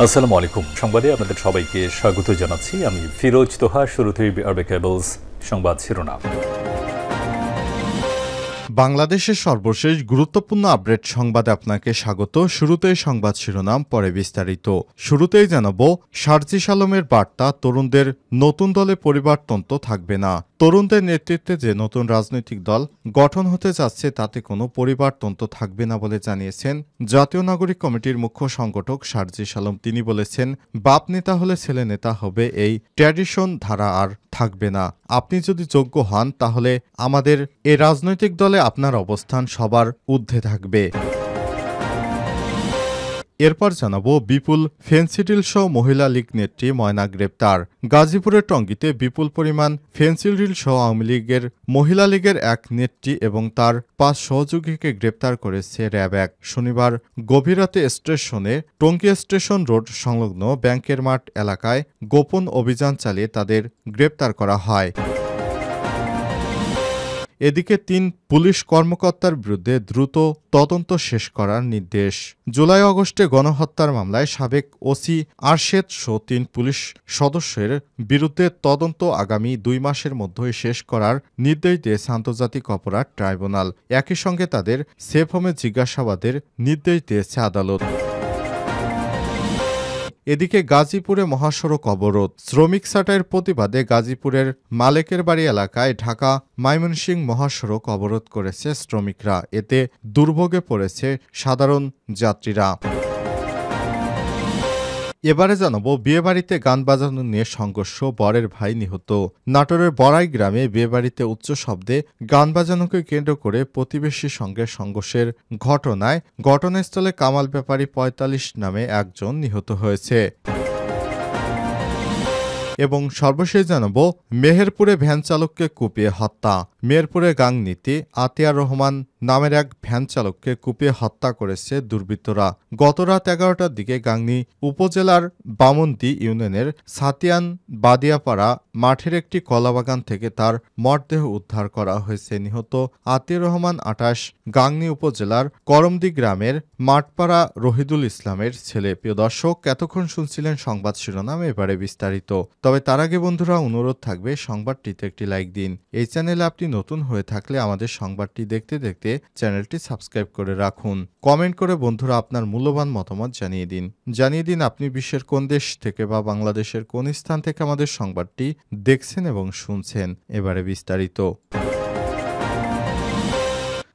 আসসালামু আলাইকুম। সংবাদে আপনাদের সবাইকে স্বাগত জানাচ্ছি। আমি ফিরোজ তোহা। শুরুতেই আরবে কেবলস সংবাদ শিরোনাম। বাংলাদেশের সর্বশেষ গুরুত্বপূর্ণ আপডেট সংবাদে আপনাকে স্বাগত। শুরুতেই সংবাদ শিরোনাম, পরে বিস্তারিত। শুরুতেই জানাবো, শারজিস আলমের বার্তা, তরুণদের নতুন দলে পরিবারতন্ত্র থাকবে না। তরুণদের নেতৃত্বে যে নতুন রাজনৈতিক দল গঠন হতে যাচ্ছে তাতে কোনো পরিবারতন্ত্র থাকবে না বলে জানিয়েছেন জাতীয় নাগরিক কমিটির মুখ্য সংগঠক শারজিস আলম। তিনি বলেছেন, বাপ নেতা হলে ছেলে নেতা হবে, এই ট্র্যাডিশন ধারা আর থাকবে না। আপনি যদি যোগ্য হন তাহলে আমাদের এ রাজনৈতিক দলে আপনার অবস্থান সবার ঊর্ধ্বে থাকবে। এরপর জানাবো, বিপুল ফেন্সিডিল সহ মহিলা লীগ নেত্রী ময়না গ্রেপ্তার। গাজীপুরের টঙ্গীতে বিপুল পরিমাণ ফেন্সিডিল সহ আওয়ামী লীগের মহিলা লীগের এক নেত্রী এবং তার 5 সহযোগীকে গ্রেপ্তার করেছে র্যাব 1। শনিবার গভীর রাতে স্টেশনে টঙ্গী স্টেশন রোড সংলগ্ন ব্যাংকের মাঠ এলাকায় গোপন অভিযান চালিয়ে তাদের গ্রেপ্তার করা হয়। এদিকে 3 পুলিশ কর্মকর্তার বিরুদ্ধে দ্রুত তদন্ত শেষ করার নির্দেশ। জুলাই আগস্টে গণহত্যার মামলায় সাবেক ওসি আরশেদ সহ 3 পুলিশ সদস্যের বিরুদ্ধে তদন্ত আগামী 2 মাসের মধ্যেই শেষ করার নির্দেশ দিয়েছে আন্তর্জাতিক অপরাধ ট্রাইব্যুনাল। একই সঙ্গে তাদের সেফ হোমে জিজ্ঞাসাবাদের নির্দেশ দিয়েছে আদালত। এদিকে গাজীপুরে মহাসড়ক অবরোধ। শ্রমিক ছাঁটাইয়ের প্রতিবাদে গাজীপুরের মালেকের বাড়ি এলাকায় ঢাকা ময়মনসিংহ মহাসড়ক অবরোধ করেছে শ্রমিকরা। এতে দুর্ভোগে পড়েছে সাধারণ যাত্রীরা। এবারে জানাবো, বিয়েবাড়িতে গান বাজানো নিয়ে সংঘর্ষ, বরের ভাই নিহত। নাটোরের বড়াই গ্রামে বিয়েবাড়িতে উচ্চ শব্দে গান বাজানোকে কেন্দ্র করে প্রতিবেশীর সঙ্গে সংঘর্ষের ঘটনাস্থলে কামাল ব্যাপারী 45 নামে একজন নিহত হয়েছে। এবং সর্বশেষ জানাবো, মেহেরপুরে ভ্যান চালককে কুপিয়ে হত্যা। মেহেরপুরে গাংনীতে আতিয়ার রহমান নামের এক ভ্যান চালককে কুপিয়ে হত্যা করেছে দুর্বৃত্তরা। গত রাত 11টার দিকে গাংনী উপজেলার বামন্দি ইউনিয়নের সাতিয়ান বাদিয়াপাড়া মাঠের একটি কলাবাগান থেকে তার মরদেহ উদ্ধার করা হয়েছে। নিহত আতিয়ার রহমান 28, গাংনী উপজেলার করমদি গ্রামের মাঠপাড়া রহিদুল ইসলামের ছেলে। প্রিয় দর্শক, এতক্ষণ শুনছিলেন সংবাদ শিরোনাম, এবারে বিস্তারিত। তবে তার আগে বন্ধুরা, অনুরোধ থাকবে সংবাদটিতে একটি লাইক দিন। এই চ্যানেলে আপনি নতুন হয়ে থাকলে আমাদের সংবাদটি দেখতে দেখতে চ্যানেলটি সাবস্ক্রাইব করে রাখুন। কমেন্ট করে বন্ধুরা আপনার মূল্যবান মতামত জানিয়ে দিন আপনি বিশ্বের কোন দেশ থেকে বা বাংলাদেশের কোন স্থান থেকে আমাদের সংবাদটি দেখছেন এবং শুনছেন। এবারে বিস্তারিত।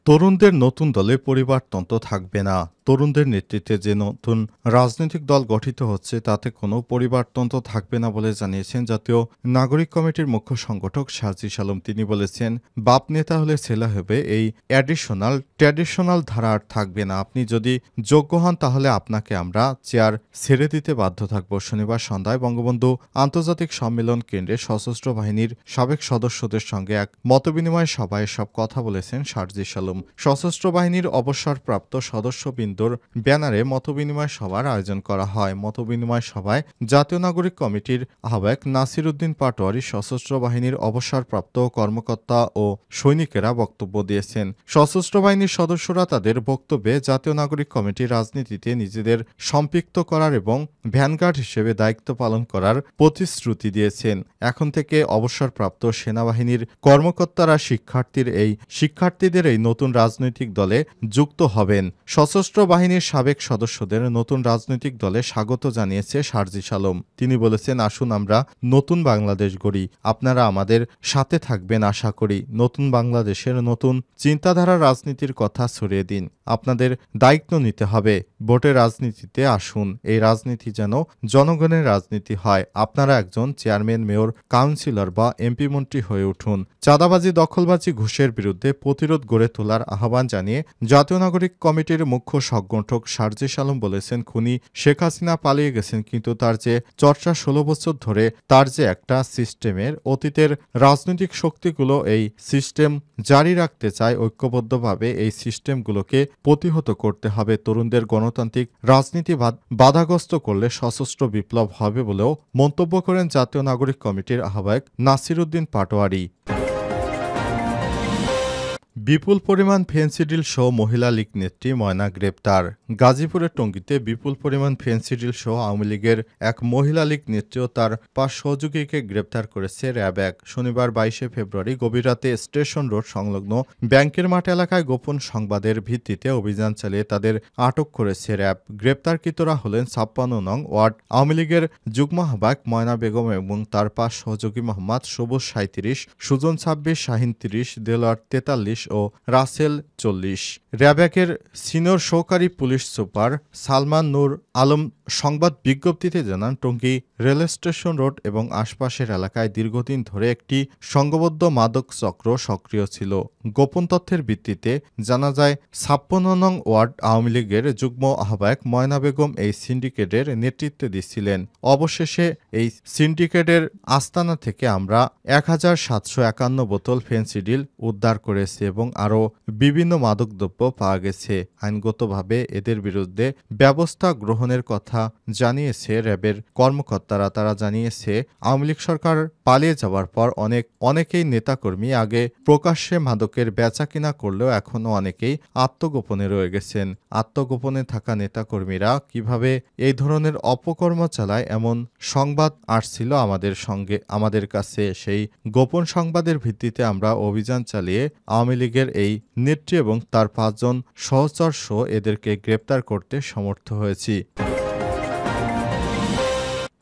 তরুণদের নতুন দলে পরিবারতন্ত্র থাকবে না। তরুণদের নেতৃত্বে যে নতুন রাজনৈতিক দল গঠিত হচ্ছে তাতে কোনো পরিবারতন্ত্র থাকবে না বলে জানিয়েছেন জাতীয় নাগরিক কমিটির মুখ্য সংগঠক শারজিস আলম। তিনি বলেছেন, বাপ নেতা হলে ছেলে হবে, এই ট্র্যাডিশনাল ধারা আর থাকবে না। আপনি যদি যোগ্য হন তাহলে আপনাকে আমরা চেয়ার ছেড়ে দিতে বাধ্য থাকব। শনিবার সন্ধ্যায় বঙ্গবন্ধু আন্তর্জাতিক সম্মেলন কেন্দ্রে সশস্ত্র বাহিনীর সাবেক সদস্যদের সঙ্গে এক মতবিনিময় সভায় সব কথা বলেছেন শারজিস আলম। সশস্ত্র বাহিনীর অবসরপ্রাপ্ত সদস্যবৃন্দ ব্যানারে মতবিনিময় সভার আয়োজন করা হয়। মতবিনিময় সভায় জাতীয় নাগরিক কমিটির আহ্বায়ক নাসির উদ্দিন পাটোয়ারি, সশস্ত্র বাহিনীর অবসরপ্রাপ্ত কর্মকর্তা ও সৈনিকেরা বক্তব্য দিয়েছেন। সশস্ত্র বাহিনীর সদস্যরা তাদের বক্তব্যে জাতীয় নাগরিক কমিটির রাজনীতিতে নিজেদের সম্পৃক্ত করার এবং ভ্যানগার্ড হিসেবে দায়িত্ব পালন করার প্রতিশ্রুতি দিয়েছেন। এখন থেকে অবসরপ্রাপ্ত সেনাবাহিনীর কর্মকর্তারা শিক্ষার্থীদের এই নতুন রাজনৈতিক দলে যুক্ত হবেন। সশস্ত্র বাহিনীর সাবেক সদস্যদের নতুন রাজনৈতিক দলে স্বাগত জানিয়েছে শারজিস আলম। তিনি বলেছেন, আসুন আমরা নতুন বাংলাদেশ গড়ি, আপনারা আমাদের সাথে থাকবেন আশা করি। নতুন বাংলাদেশের নতুন চিন্তাধারা রাজনীতির কথা ছড়িয়ে দিন। আপনাদের দায়িত্ব নিতে হবে। ভোটের রাজনীতিতে আসুন, এই রাজনীতি যেন জনগণের রাজনীতি হয়। আপনারা একজন চেয়ারম্যান, মেয়র, কাউন্সিলর বা এমপি মন্ত্রী হয়ে উঠুন। চাঁদাবাজি, দখলবাজি, ঘুষের বিরুদ্ধে প্রতিরোধ গড়ে তোলার আহ্বান জানিয়ে জাতীয় নাগরিক কমিটির মুখ্য সংগঠক শারজিস আলম বলেছেন, খুনি শেখ হাসিনা পালিয়ে গেছেন, কিন্তু তার যে চর্চা 16 বছর ধরে, তার যে একটা সিস্টেমের, অতীতের রাজনৈতিক শক্তিগুলো এই সিস্টেম জারি রাখতে চায়। ঐক্যবদ্ধভাবে এই সিস্টেমগুলোকে প্রতিহত করতে হবে। তরুণদের গণতান্ত্রিক রাজনীতি বাধাগ্রস্ত করলে সশস্ত্র বিপ্লব হবে বলেও মন্তব্য করেন জাতীয় নাগরিক কমিটির আহ্বায়ক নাসির উদ্দিন পাটোয়ারি। বিপুল পরিমাণ ফেন্সিডিল সহ মহিলা লীগ নেত্রী ময়না গ্রেপ্তার। গাজীপুরের টঙ্গীতে বিপুল পরিমাণ ফেন্সিডিল সহ আওয়ামী লীগের এক মহিলা লীগ নেত্রী ও তার ৫ সহযোগীকে গ্রেপ্তার করেছে র্যাব ১। শনিবার ২২শে ফেব্রুয়ারি গভীর রাতে স্টেশন রোড সংলগ্ন ব্যাংকের মাঠ এলাকায় গোপন সংবাদের ভিত্তিতে অভিযান চালিয়ে তাদের আটক করেছে র্যাব। গ্রেপ্তারকৃতরা হলেন ৫৬ নং ওয়ার্ড আওয়ামী লীগের যুগ্ম আহ্বায়ক ময়না বেগম এবং তার ৫ সহযোগী মোহাম্মদ সবুজ ৩৭, সুজন ২৬, শাহিন ৩০, দেলোয়ার ৪৩ ও রাসেল ৪০। র্যাব ১-এর সিনিয়র সহকারী পুলিশ সুপার সালমান নূর আলম সংবাদ বিজ্ঞপ্তিতে জানান, টঙ্গী রেল স্টেশন রোড এবং আশপাশের এলাকায় দীর্ঘদিন ধরে একটি সংঘবদ্ধ মাদক চক্র সক্রিয় ছিল। গোপন তথ্যের ভিত্তিতে জানা যায় ৫৬ নং ওয়ার্ড আওয়ামী লীগের যুগ্ম আহ্বায়ক ময়না বেগম এই সিন্ডিকেটের নেতৃত্ব দিচ্ছিলেন। অবশেষে এই সিন্ডিকেটের আস্তানা থেকে আমরা ১,৭৫১ বোতল ফেন্সিডিল উদ্ধার করেছি এবং আরও বিভিন্ন মাদকদ্রব্য পাওয়া গেছে। আইনগতভাবে এদের বিরুদ্ধে ব্যবস্থা গ্রহণের কথা জানিয়েছে র্যাবের কর্মকর্তারা। তারা জানিয়েছে, আওয়ামী লীগ সরকার পালিয়ে যাওয়ার পর অনেকেই নেতাকর্মী আগে প্রকাশ্যে মাদকের বেচাকিনা করলেও এখনও অনেকেই আত্মগোপনে রয়ে গেছেন। আত্মগোপনে থাকা নেতাকর্মীরা কিভাবে এই ধরনের অপকর্ম চালায় এমন সংবাদ আসছিল আমাদের কাছে। সেই গোপন সংবাদের ভিত্তিতে আমরা অভিযান চালিয়ে আওয়ামী লীগের এই নেত্রী এবং তার ৫ জন সহচর সহ এদেরকে গ্রেপ্তার করতে সমর্থ হয়েছি।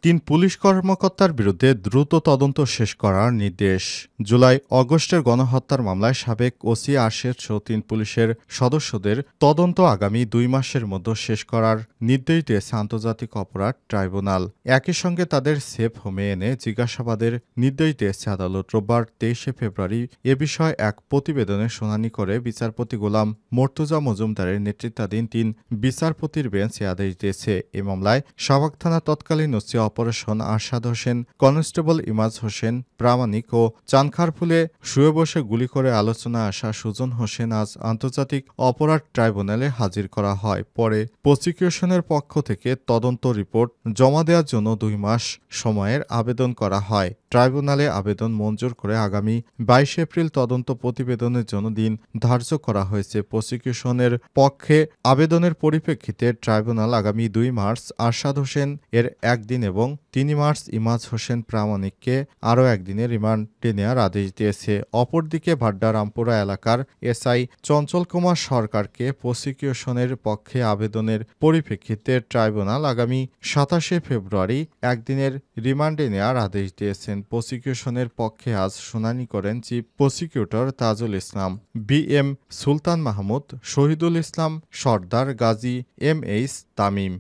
৩ পুলিশ কর্মকর্তার বিরুদ্ধে দ্রুত তদন্ত শেষ করার নির্দেশ। জুলাই-আগস্টের গণহত্যার মামলায় সাবেক ওসি আরশেদ সহ ৩ পুলিশের সদস্যদের তদন্ত আগামী ২ মাসের মধ্যে শেষ করার নির্দেশ দিয়েছে আন্তর্জাতিক অপরাধ ট্রাইব্যুনাল। একই সঙ্গে তাদের সেফ হোমে এনে জিজ্ঞাসাবাদের নির্দেশ দিয়েছে আদালত। রোববার ২৩শে ফেব্রুয়ারি এ বিষয়ে এক প্রতিবেদনের শুনানি করে বিচারপতি গোলাম মর্তুজা মজুমদারের নেতৃত্বাধীন ৩ বিচারপতির বেঞ্চ এ আদেশ দিয়েছে। এ মামলায় শাহবাগ থানা তৎকালীন OC operation Arshad Hossain, constable Imaj Hossain Pramanik ও চানখারপুলে শুয়ে বসে গুলি করে আলোচনায় আসা সুজন হোসেন আজ আন্তর্জাতিক অপরাধ ট্রাইব্যুনালে হাজির করা হয়। পরে প্রসিকিউশনের পক্ষ থেকে তদন্ত রিপোর্ট জমা দেওয়ার জন্য ২ মাস সময়ের আবেদন করা হয়। ট্রাইব্যুনালে আবেদন মঞ্জুর করে আগামী ২২ এপ্রিল তদন্ত প্রতিবেদনের জন্য দিন ধার্য করা হয়েছে। প্রসিকিউশনের পক্ষে আবেদনের পরিপ্রেক্ষিতে ট্রাইব্যুনাল আগামী ২ মার্চ আরশাদ হোসেন এর একদিন এবং ৩ মার্চ ইমাজ হোসেন প্রামাণিককে আরও একদিনের রিমান্ডে নেওয়ার আদেশ দিয়েছে। অপরদিকে ভাড্ডা রামপুরা এলাকার এসআই চঞ্চল কুমার সরকারকে প্রসিকিউশনের পক্ষে আবেদনের পরিপ্রেক্ষিতে ট্রাইব্যুনাল আগামী ২৭শে ফেব্রুয়ারি একদিনের রিমান্ডে নেওয়ার আদেশ দিয়েছেন। প্রসিকিউশনের পক্ষে আজ শুনানি করেন chief prosecutor Tajul Islam, BM. সুলতান মাহমুদ, শহীদুল ইসলাম সর্দার, গাজী এম.এইচ. তামিম।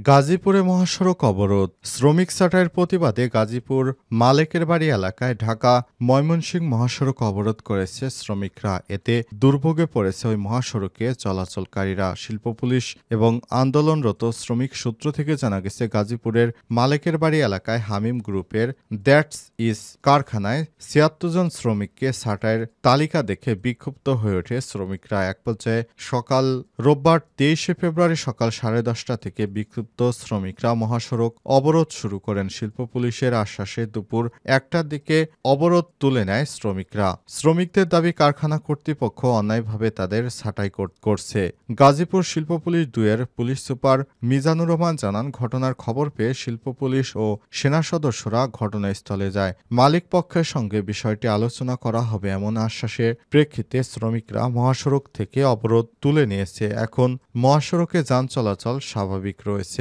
গাজীপুরে মহাসড়ক অবরোধ। শ্রমিক ছাঁটাইয়ের প্রতিবাদে গাজীপুর মালেকের বাড়ি এলাকায় ঢাকা ময়মনসিংহ মহাসড়ক অবরোধ করেছে শ্রমিকরা। এতে দুর্ভোগে পড়েছে ওই মহাসড়কে চলাচলকারীরা। শিল্প পুলিশ এবং আন্দোলনরত শ্রমিক সূত্র থেকে জানা গেছে, গাজীপুরের মালেকের বাড়ি এলাকায় হামিম গ্রুপের দ্যাটস ইজ কারখানায় ৭৬ জন শ্রমিককে ছাঁটাইয়ের তালিকা দেখে বিক্ষুব্ধ হয়ে ওঠে শ্রমিকরা। এক পর্যায়ে রোববার ২৩শে ফেব্রুয়ারি সকাল 10:30 থেকে বিক্ষুব্ধ শ্রমিকরা মহাসড়ক অবরোধ শুরু করেন। শিল্প পুলিশের আশ্বাসে দুপুর ১টার দিকে অবরোধ তুলে নেয় শ্রমিকরা। শ্রমিকদের দাবি, কারখানা কর্তৃপক্ষ অন্যায়ভাবে তাদের ছাঁটাই করছে। গাজীপুর শিল্প পুলিশ ২-এর পুলিশ সুপার মিজানুর রহমান জানান, ঘটনার খবর পেয়ে শিল্প পুলিশ ও সেনা সদস্যরা ঘটনাস্থলে যায়। মালিক পক্ষের সঙ্গে বিষয়টি আলোচনা করা হবে এমন আশ্বাসের প্রেক্ষিতে শ্রমিকরা মহাসড়ক থেকে অবরোধ তুলে নিয়েছে। এখন মহাসড়কে যান চলাচল স্বাভাবিক রয়েছে।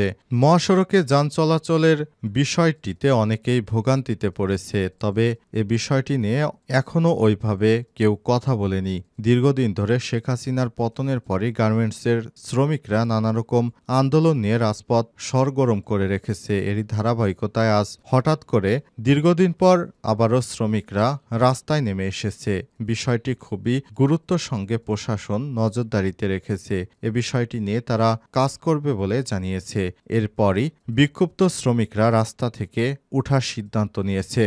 মহাসড়কে যান চলাচলের বিষয়টিতে অনেকেই ভোগান্তিতে পড়েছে। তবে এ বিষয়টি নিয়ে এখনও ওইভাবে কেউ কথা বলেনি। দীর্ঘদিন ধরে শেখ হাসিনার পতনের পরই গার্মেন্টসের শ্রমিকরা নানারকম আন্দোলন নিয়ে রাজপথ সরগরম করে রেখেছে। এরই ধারাবাহিকতায় আজ হঠাৎ করে দীর্ঘদিন পর আবারও শ্রমিকরা রাস্তায় নেমে এসেছে। বিষয়টি খুবই গুরুত্বের সঙ্গে প্রশাসন নজরদারিতে রেখেছে। এ বিষয়টি নিয়ে তারা কাজ করবে বলে জানিয়েছে। এরপরই বিক্ষুব্ধ শ্রমিকরা রাস্তা থেকে ওঠার সিদ্ধান্ত নিয়েছে।